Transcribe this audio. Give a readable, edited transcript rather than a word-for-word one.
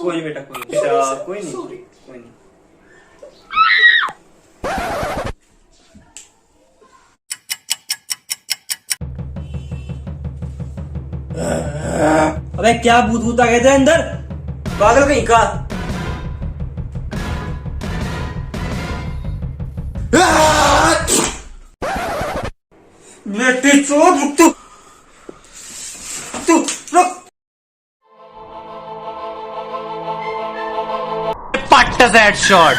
कोई नहीं बेटा, कोई नहीं बेटा, कोई नहीं, कोई नहीं। अबे क्या भूत भूत आ गए थे अंदर, पागल कहीं का। बेटी चोर, रुक तू, रुक। Put that shot.